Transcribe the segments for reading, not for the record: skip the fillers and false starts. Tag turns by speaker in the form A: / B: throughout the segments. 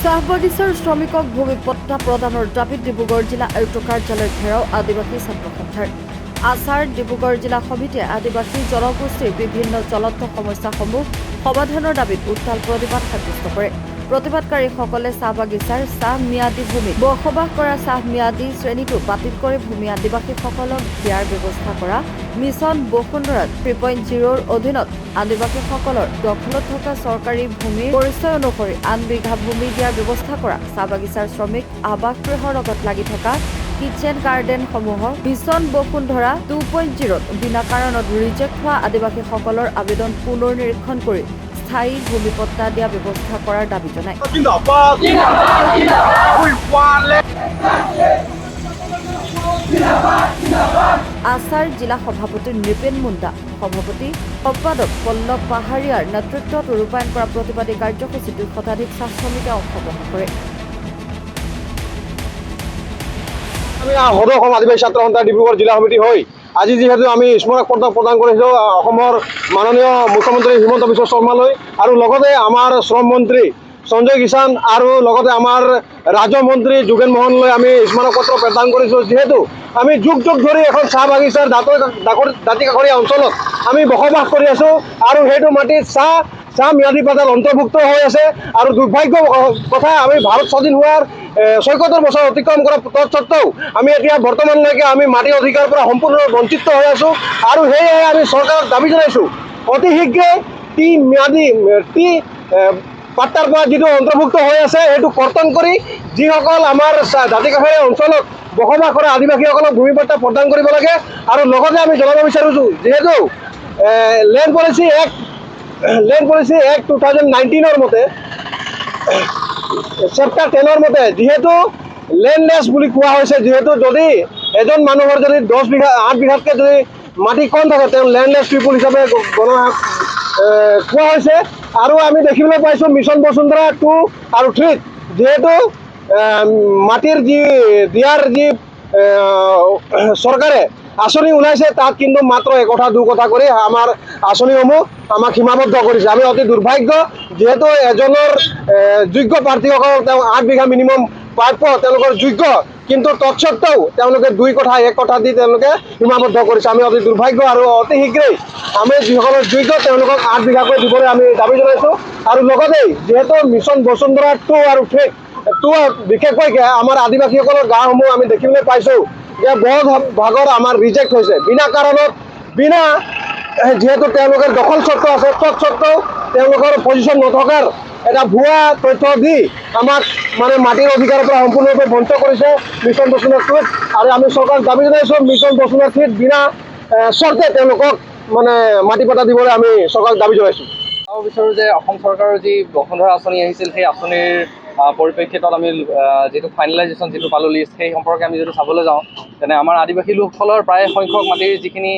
A: চাহ বাগিচাৰ শ্ৰমিকক ভূমি পট্টা প্ৰদানৰ দাবীত ডিব্ৰুগড় জিলা আয়ুক্ত কাৰ্যালয় ঘেৰাও আদিবাসী ছাত্ৰ সন্থাৰ। আছাৰ ডিব্ৰুগড় জিলা সমিতিয়ে আদিবাসী জনগোষ্ঠীৰ বিভিন্ন জ্বলন্ত সমস্যাসমূহ সমাধানৰ দাবীত উত্তাল প্ৰতিবাদ সাব্যস্ত কৰে। প্ৰতিবাদকাৰীসকলে চাহ বাগিচাৰ চাহ ম্যাদী ভূমিত বসবাস কৰা চাহ ম্যাদী শ্ৰেণীটো বাতিল কৰি ভূমি আদিবাসীসকলক দিয়াৰ ব্যৱস্থা কৰা মিছন বসুন্ধৰা 3.0ৰ অধীনত আদিবাসীসকলৰ দখলত থকা চৰকাৰী ভূমিৰ পৰিচয় অনুসৰি আন বিঘা ভূমি দিয়াৰ ব্যৱস্থা কৰা চাহ বাগিচাৰ শ্ৰমিক আৱাসগৃহৰ লগত লাগি থকা কিচেন গাৰ্ডেনসমূহৰ মিছন বসুন্ধৰা 2.0ত বিনা কাৰণত ৰিজেক্ট হোৱা আদিবাসীসকলৰ আবেদন পুনৰ নিৰীক্ষণ কৰি স্থায়ী ভূমি পট্টা দিয়া ব্যৱস্থা কৰাৰ দাবী জনায়। আছাৰ জিলা সভাপতি নৃপেন মুণ্ডা, সভাপতি সম্পাদক পল্লৱ পাহাৰীয়াৰ নেতৃত্বত ৰূপায়ণ কৰা প্ৰতিবাদী কাৰ্যসূচীত শতাধিক চাহ শ্ৰমিকে অংশগ্ৰহণ কৰে।
B: আমি সদৌ আদিবাসী ছাত্ৰ সন্থা ডিব্ৰুগড় জিলা সমিতি হৈ আজি যিহেতু আমি স্মাৰক পত্ৰ প্ৰদান কৰিছোঁ অসমৰ মাননীয় মুখ্যমন্ত্ৰী হিমন্ত বিশ্ব শৰ্মালৈ আৰু লগতে আমাৰ শ্ৰম মন্ত্ৰী সঞ্জয় কিষাণ আৰু লগতে আমাৰ ৰাজ্য মন্ত্ৰী যোগেন মোহনলৈ আমি স্মাৰক পত্ৰ প্ৰদান কৰিছোঁ। যিহেতু আমি যুগ যুগ ধৰি এখন চাহ বাগিচাৰ দাঁতিকাষৰীয়া অঞ্চলত আমি বসবাস কৰি আছোঁ আৰু সেইটো মাটিত চাহ ম্যাদী পাতাত অন্তৰ্ভুক্ত হৈ আছে আৰু দুৰ্ভাগ্য কথা আমি ভাৰত স্বাধীন হোৱাৰ ৭৬ বছৰ অতিক্ৰম কৰা তৎসত্ত্বেও আমি এতিয়া বৰ্তমানলৈকে আমি মাটিৰ অধিকাৰৰ পৰা সম্পূৰ্ণ বঞ্চিত হৈ আছোঁ আৰু সেয়েহে আমি চৰকাৰক দাবী জনাইছোঁ অতি শীঘ্ৰে টি পাট্টাৰ পৰা যিটো অন্তৰ্ভুক্ত হৈ আছে সেইটো কৰ্তন কৰি যিসকল আমাৰ দাঁতিকাষৰীয়া অঞ্চলত বসবাস কৰা আদিবাসীসকলক ভূমি পট্টা প্ৰদান কৰিব লাগে। আৰু লগতে আমি জনাব বিচাৰিছোঁ যিহেতু লেণ্ড পলিচি এক্ট 2019ৰ মতে চেপ্টাৰ 10ৰ মতে যিহেতু লেণ্ডলেছ বুলি কোৱা হৈছে, যিহেতু যদি এজন মানুহৰ যদি 8 বিঘাতকৈ যদি মাটি কম থাকে তেওঁ লেণ্ডলেছ পিপুল হিচাপে গণনা কোৱা হৈছে। আৰু আমি দেখিবলৈ পাইছোঁ মিছন বসুন্ধৰা 2 আৰু 3 যিহেতু মাটিৰ দিয়াৰ চৰকাৰে আঁচনি ওলাইছে তাত কিন্তু মাত্ৰ একথা দুকথা কৰি আমাৰ আঁচনিসমূহ আমাক সীমাবদ্ধ কৰিছে। আমি অতি দুৰ্ভাগ্য যিহেতু এজনৰ যোগ্য প্ৰাৰ্থীসকল তেওঁ 8 বিঘা মিনিমাম প্ৰাপ্য তেওঁলোকৰ যোগ্য, কিন্তু তৎসত্ত্বেও তেওঁলোকে 2 কথা 1 কথা দি তেওঁলোকে সীমাবদ্ধ কৰিছে। আমি অতি দুৰ্ভাগ্য আৰু অতি শীঘ্ৰেই আমি যিসকলৰ যোগ্য তেওঁলোকক 8 বিঘাকৈ দিবলৈ আমি দাবী জনাইছোঁ। আৰু লগতেই যিহেতু মিছন বসুন্ধৰা 2 আৰু 3 বিশেষকৈ আমাৰ আদিবাসীসকলৰ গাঁওসমূহ আমি দেখিবলৈ পাইছোঁ যে বহু ভাগৰ আমাৰ ৰিজেক্ট হৈছে বিনা কাৰণত, যিহেতু তেওঁলোকৰ দখল স্বত্ব আছে তৎসত্ত্বেও তেওঁলোকৰ পজিশ্যন নথকাৰ এটা ভুৱা তথ্য দি আমাক মানে মাটিৰ অধিকাৰৰ পৰা সম্পূৰ্ণৰূপে বঞ্চিত কৰিছে মিছন বসুন্ধৰা 2ত। আৰু আমি চৰকাৰক দাবী জনাইছোঁ মিছন বসুন্ধৰা 3ত বিনা চৰ্তে তেওঁলোকক মানে মাটি পট্টা দিবলৈ আমি চৰকাৰক দাবী জনাইছোঁ।
C: চাব বিচাৰোঁ যে অসম চৰকাৰৰ যি বসুন্ধৰা আঁচনি আহিছিল সেই আঁচনিৰ পৰিপ্ৰেক্ষিতত আমি যিটো ফাইনেলাইজেশ্যন যিটো পালোঁ লিষ্ট সেই সম্পৰ্কে আমি যদি চাবলৈ যাওঁ তেনে আমাৰ আদিবাসী লোকসকলৰ প্ৰায় সংখ্যক মাটিৰ যিখিনি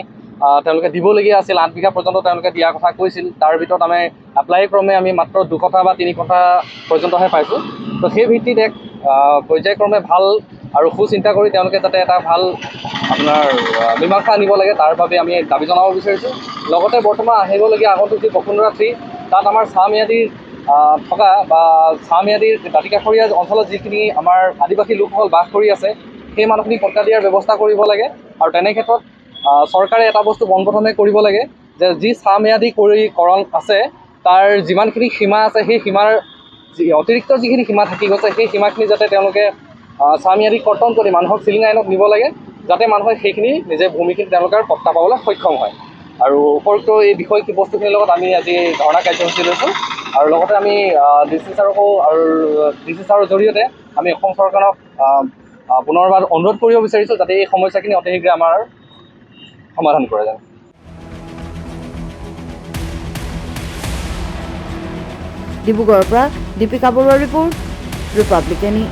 C: তেওঁলোকে দিবলগীয়া আছিল 8 বিঘা পৰ্যন্ত তেওঁলোকে দিয়াৰ কথা কৈছিল, তাৰ ভিতৰত আমি এপ্লাই ক্ৰমে আমি মাত্ৰ 2 কথা বা 3 কথা পৰ্যন্তহে পাইছোঁ। তো সেই ভিত্তিত এক পৰ্যায়ক্ৰমে ভাল আৰু সুচিন্তা কৰি তেওঁলোকে যাতে এটা ভাল আপোনাৰ মীমাংসা আনিব লাগে তাৰ বাবে আমি দাবী জনাব বিচাৰিছোঁ। লগতে বৰ্তমান আহিবলগীয়া আগন্তুক যি বসুন্ধৰা 3 তাত আমাৰ চাহ ম্যাদীৰ থকা বা চাহ ম্যাদীৰ দাঁতিকাষৰীয়া অঞ্চলত যিখিনি আমাৰ আদিবাসী লোকসকল বাস কৰি আছে সেই মানুহখিনিক পট্টা দিয়াৰ ব্যৱস্থা কৰিব লাগে। আৰু তেনে ক্ষেত্ৰত চৰকাৰে এটা বস্তু পোনপ্ৰথমে কৰিব লাগে যে যি চাহ ম্যাদীকৰণ আছে তাৰ যিমানখিনি সীমা আছে সেই সীমাৰ অতিৰিক্ত যিখিনি সীমা থাকি গৈছে সেই সীমাখিনি যাতে তেওঁলোকে চাহ ম্যাদী কৰ্তন কৰি মানুহক চিলিং আইনত নিব লাগে যাতে মানুহে সেইখিনি নিজে ভূমিখিনি তেওঁলোকৰ পট্টা পাবলৈ সক্ষম হয়। আৰু উপৰোক্ত এই বিষয় বস্তুখিনিৰ লগত আমি আজি ধৰ্ণা কাৰ্যসূচী লৈছোঁ আৰু লগতে আমি ডি চি ছাৰৰ জৰিয়তে আমি অসম চৰকাৰক পুনৰবাৰ অনুৰোধ কৰিব বিচাৰিছোঁ যাতে এই সমস্যাখিনি অতি শীঘ্ৰে আমাৰ সমাধান কৰা যায়।
A: ডিব্ৰুগড়ৰ পৰা দীপিকা বৰুৱাৰ ৰিপৰ্ট, ৰিপাব্লিকানী।